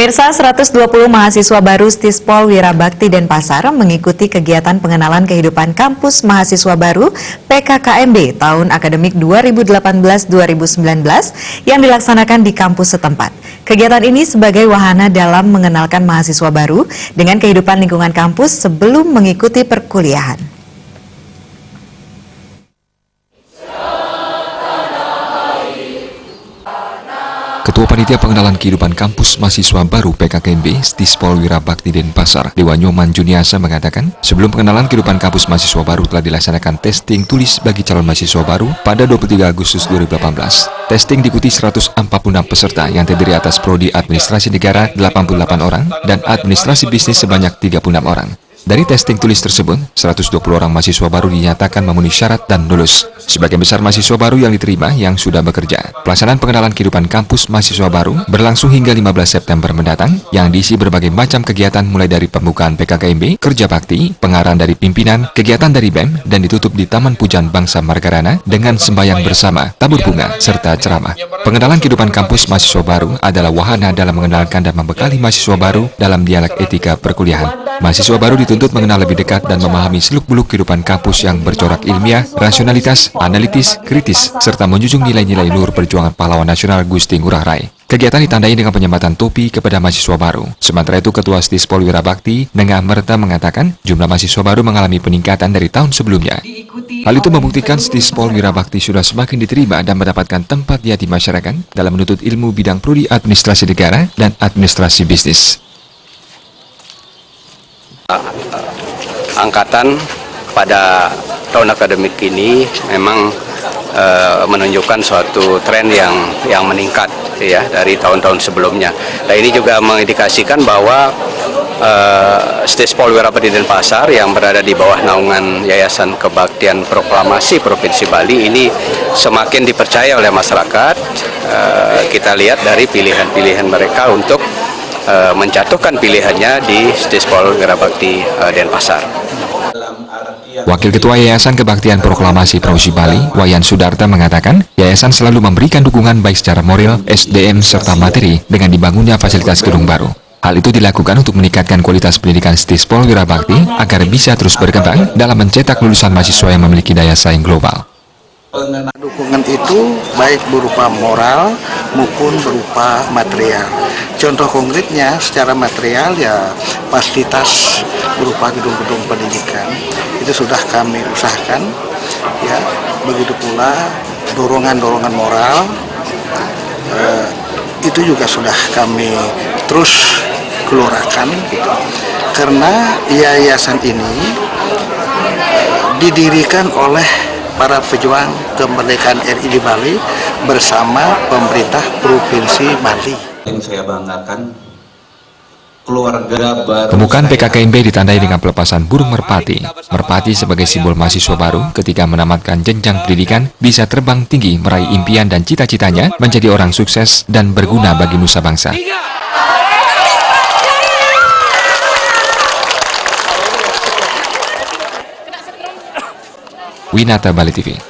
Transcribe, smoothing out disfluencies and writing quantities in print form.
Pemirsa, 120 mahasiswa baru Stispol Wirabakti Denpasar mengikuti kegiatan pengenalan kehidupan kampus mahasiswa baru PKKMB tahun akademik 2018-2019 yang dilaksanakan di kampus setempat. Kegiatan ini sebagai wahana dalam mengenalkan mahasiswa baru dengan kehidupan lingkungan kampus sebelum mengikuti perkuliahan. Ketua Panitia Pengenalan Kehidupan Kampus Mahasiswa Baru PKKMB Stispol Wirabakti Denpasar, Dewanyo Manjuniasa mengatakan, sebelum pengenalan kehidupan kampus mahasiswa baru telah dilaksanakan testing tulis bagi calon mahasiswa baru pada 23 Agustus 2018. Testing diikuti 146 peserta yang terdiri atas Prodi Administrasi Negara 88 orang dan Administrasi Bisnis sebanyak 36 orang. Dari testing tulis tersebut, 120 orang mahasiswa baru dinyatakan memenuhi syarat dan lulus. Sebagian besar mahasiswa baru yang diterima yang sudah bekerja. Pelaksanaan pengenalan kehidupan kampus mahasiswa baru berlangsung hingga 15 September mendatang, yang diisi berbagai macam kegiatan mulai dari pembukaan PKKMB, kerja bakti, pengarahan dari pimpinan, kegiatan dari BEM, dan ditutup di Taman Pujan Bangsa Margarana dengan sembahyang bersama, tabur bunga, serta ceramah. Pengenalan kehidupan kampus mahasiswa baru adalah wahana dalam mengenalkan dan membekali mahasiswa baru dalam dialek etika perkuliahan. Mahasiswa baru dituntut mengenal lebih dekat dan memahami seluk-beluk kehidupan kampus yang bercorak ilmiah, rasionalitas, analitis, kritis, serta menjunjung nilai-nilai luhur perjuangan pahlawan nasional Gusti Ngurah Rai. Kegiatan ditandai dengan penyembatan topi kepada mahasiswa baru. Sementara itu, Ketua Stispol Wirabakti, Nengah Merta mengatakan jumlah mahasiswa baru mengalami peningkatan dari tahun sebelumnya. Hal itu membuktikan Stispol Wirabakti sudah semakin diterima dan mendapatkan tempat di hati masyarakat dalam menuntut ilmu bidang prodi administrasi negara dan administrasi bisnis. Angkatan pada tahun akademik ini memang menunjukkan suatu tren yang meningkat ya dari tahun-tahun sebelumnya. Nah, ini juga mengindikasikan bahwa Stispol Wirabakti Denpasar yang berada di bawah naungan Yayasan Kebaktian Proklamasi Provinsi Bali ini semakin dipercaya oleh masyarakat. Kita lihat dari pilihan-pilihan mereka untuk menjatuhkan pilihannya di Stispol Wirabakti Denpasar. Wakil Ketua Yayasan Kebaktian Proklamasi Provinsi Bali, Wayan Sudarta mengatakan, yayasan selalu memberikan dukungan baik secara moral, SDM, serta materi dengan dibangunnya fasilitas gedung baru. Hal itu dilakukan untuk meningkatkan kualitas pendidikan Stispol Wirabakti agar bisa terus berkembang dalam mencetak lulusan mahasiswa yang memiliki daya saing global. Dukungan itu baik berupa moral maupun berupa material. Contoh konkretnya secara material ya fasilitas berupa gedung-gedung pendidikan itu sudah kami usahakan ya. Begitu pula dorongan-dorongan moral itu juga sudah kami terus gelorakan gitu. Karena yayasan ini didirikan oleh para pejuang kemerdekaan RI di Bali bersama pemerintah Provinsi Bali. Yang saya banggakan, keluarga baru. Pembukaan PKKMB ditandai dengan pelepasan burung merpati. Merpati sebagai simbol mahasiswa baru ketika menamatkan jenjang pendidikan bisa terbang tinggi meraih impian dan cita-citanya menjadi orang sukses dan berguna bagi nusa bangsa. Winata Bali TV.